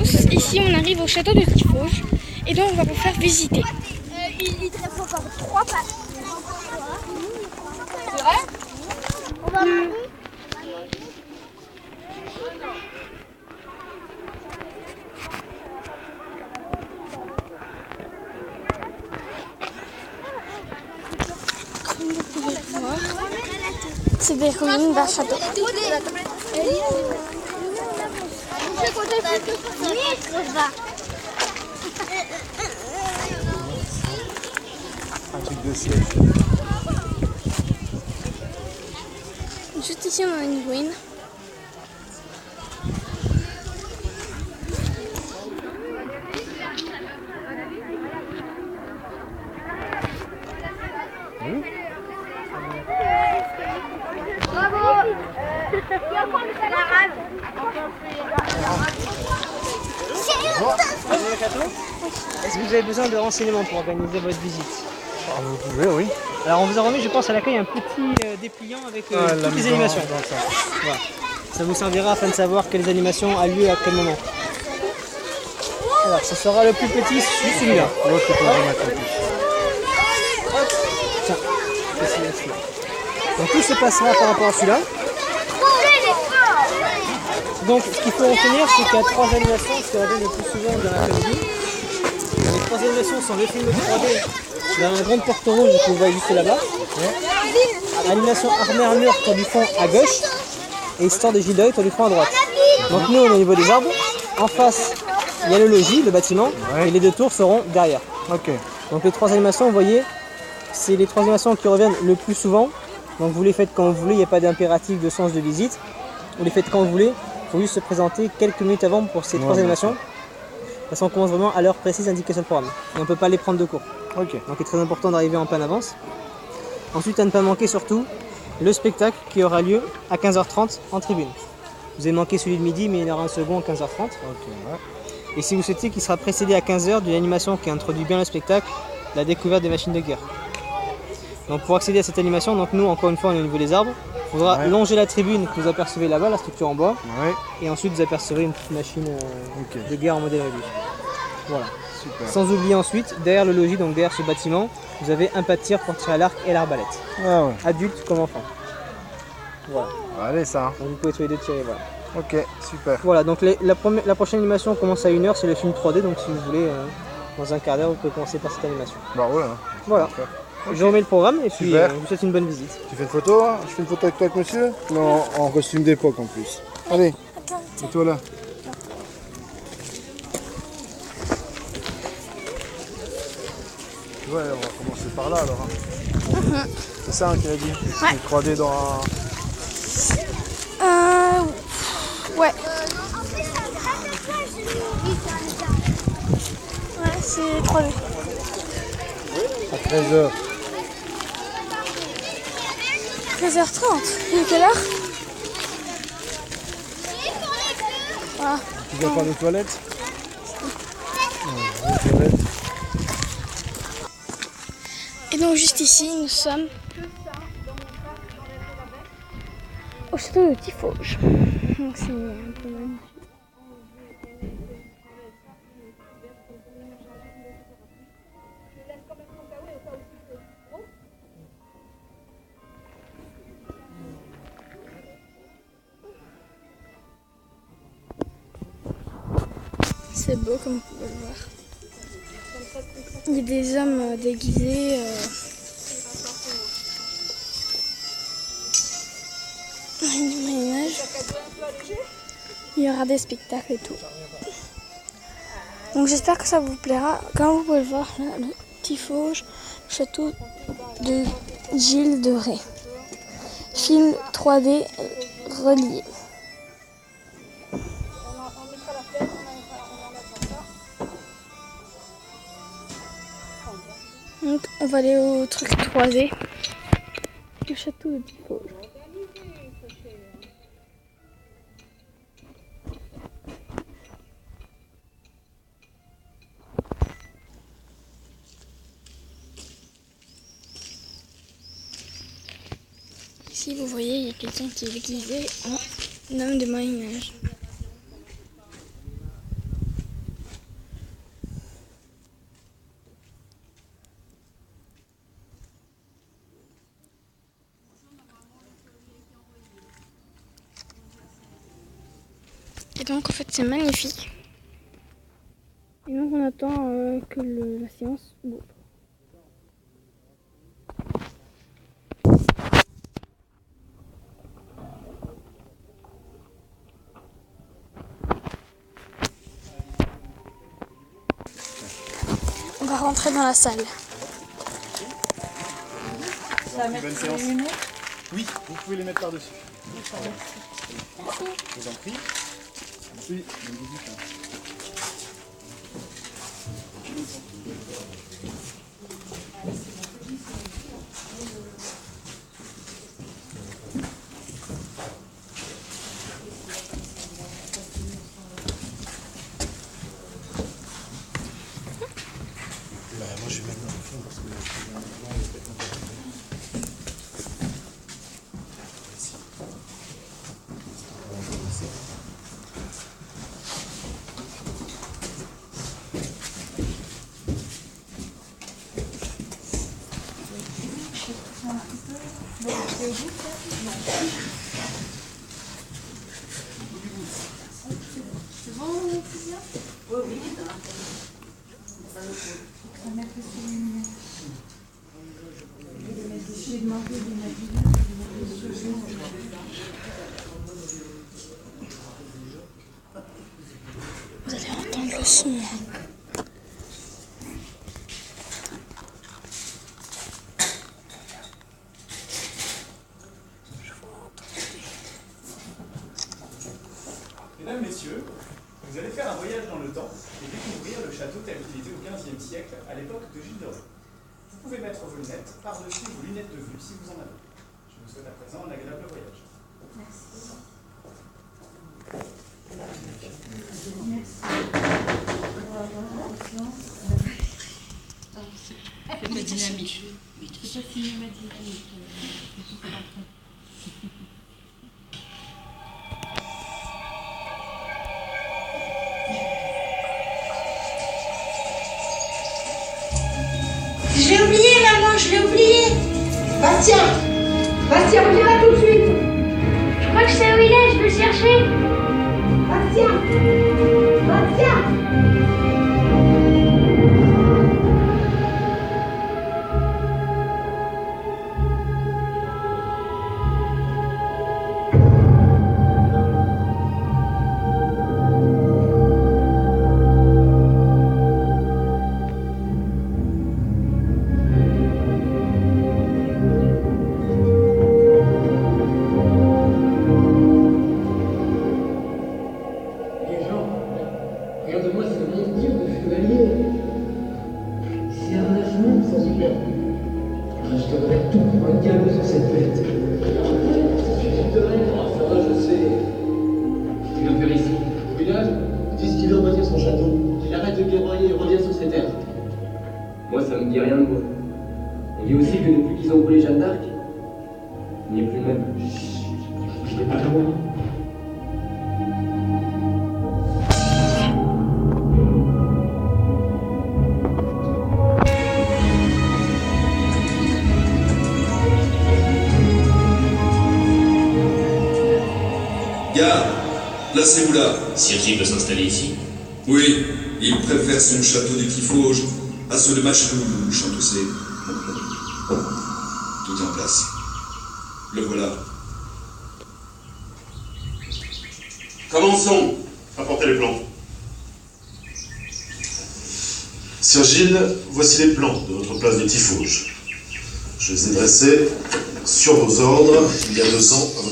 avance. Ici, on arrive au château de Tifauge. Et donc, on va vous faire visiter. Il te reste encore 3 pas. C'est vrai? On va C'est des ruines d'un château. Un truc de siège. Juste ici, on a une ruine. Est-ce que vous avez besoin de renseignements pour organiser votre visite? Vous pouvez, oui. Alors on vous a remis, je pense, à l'accueil un petit dépliant avec toutes les animations. Voilà. Ça vous servira afin de savoir quelles animations a lieu à quel moment. Alors, ce sera le plus petit, celui-là. L'autre, c'est pas remettre en plus. Tiens, celui-là. Donc tout se passera par rapport à celui-là. Donc ce qu'il faut retenir, c'est qu'il y a 3 animations qui reviennent le plus souvent dans l'après-midi. Les 3 animations sont le film 3D dans la grande porte rouge que vous voyez juste là-bas. L'animation armure tour du fond à gauche et histoire de Gilles d'œil tour du fond à droite. Donc nous on est au niveau des arbres. En face, il y a le logis, le bâtiment, et les 2 tours seront derrière. Ok. Donc les 3 animations, vous voyez, c'est les 3 animations qui reviennent le plus souvent. Donc vous les faites quand vous voulez, il n'y a pas d'impératif de sens de visite. Vous les faites quand vous voulez. Il faut juste se présenter quelques minutes avant pour ces 3 animations. Parce qu'on commence vraiment à l'heure précise indiquée sur le programme. Et on ne peut pas les prendre de court. Ok. Donc il est très important d'arriver en pleine avance. Ensuite, à ne pas manquer surtout le spectacle qui aura lieu à 15h30 en tribune. Vous avez manqué celui de midi, mais il y aura un second à 15h30. Ok, ouais. Et si vous souhaitez qu'il sera précédé à 15h d'une animation qui introduit bien le spectacle, la découverte des machines de guerre. Donc pour accéder à cette animation, donc nous encore une fois on est au niveau des arbres, il faudra longer la tribune que vous apercevez là-bas, la structure en bois, et ensuite vous apercevrez une petite machine de guerre en modèle réduit. Voilà. Super. Sans oublier ensuite, derrière le logis, donc derrière ce bâtiment, vous avez un pas de tir pour tirer à l'arc et l'arbalète. Ah ouais. Adulte comme enfant. Voilà. Allez, ça. Donc vous pouvez tous les deux tirer, voilà. Ok, super. Voilà, donc la prochaine animation commence à 1h, c'est le film 3D, donc si vous voulez, dans un quart d'heure, vous pouvez commencer par cette animation. Bah ouais. Hein. Voilà. Okay. Je remets le programme et puis Super. je vous souhaite une bonne visite. Tu fais une photo hein? Je fais une photo avec toi avec monsieur? Non, en costume d'époque en plus. Allez, et toi là? Ouais, on va commencer par là alors. Hein. C'est ça hein, qu'il a dit? Ouais. 3D dans un... Ouais. Ouais, c'est 3D. à 13h. 13h30. Il est quelle heure? Voilà. Tu viens faire les toilettes? Les toilettes. Et donc juste ici, nous sommes au château de Tifauge. Donc c'est un peu magnifique. C'est beau comme vous pouvez le voir. Il y a des hommes déguisés. Du Moyen-Âge. Il y aura des spectacles et tout. Donc j'espère que ça vous plaira. Comme vous pouvez le voir, là, le Tifauge, château de Gilles de Rais. Film 3D relié. Donc on va aller au truc 3D du château de Tifauge. Ici vous voyez, il y a quelqu'un qui est déguisé en homme de Moyen-Âge. Et donc en fait c'est magnifique. Et donc on attend que la séance bouge. On va rentrer dans la salle. Bonne séance. Oui, vous pouvez les mettre par-dessus. Je vous en prie. Oui, bonne visite. Moi je vais mettre dans le fond parce que vous allez entendre le son. Mesdames, Messieurs, vous allez faire un voyage dans le temps et découvrir le château tel qu'il était au XVe siècle, à l'époque de Gilles de Rais. Vous pouvez mettre vos lunettes par-dessus vos lunettes de vue si vous en avez. Je vous souhaite à présent un agréable voyage. Merci. C'est pas dynamique. C'est pas cinématique. Je l'ai oublié, maman, je l'ai oublié. Bastien, reviens là tout de suite. Je crois que je sais où il est, je vais le chercher. Bastien. Regarde-moi ce mondir de chevalier. C'est un affront sans super. Je donnerais tout pour un galop sur cette bête. Je te rêve. Ça va, je sais. Tu viens faire ici au village? Dis qu'il veut revenir son château. Il arrête de guerroyer et revient sur ses terres. Moi, ça me dit rien de moi. On dit aussi que depuis qu'ils ont brûlé Jeanne d'Arc, il n'y a plus le même. Je n'ai pas à moi. Gare, placez-vous là. Sir Gilles veut s'installer ici? Oui, il préfère son château du Tifauge à ceux de Macheloul ou Chantoussé. Tout est en place. Le voilà. Commençons. Apportez les plans. Sir Gilles, voici les plans de votre place du Tifauge. Je les ai dressés sur vos ordres il y a 2 ans à votre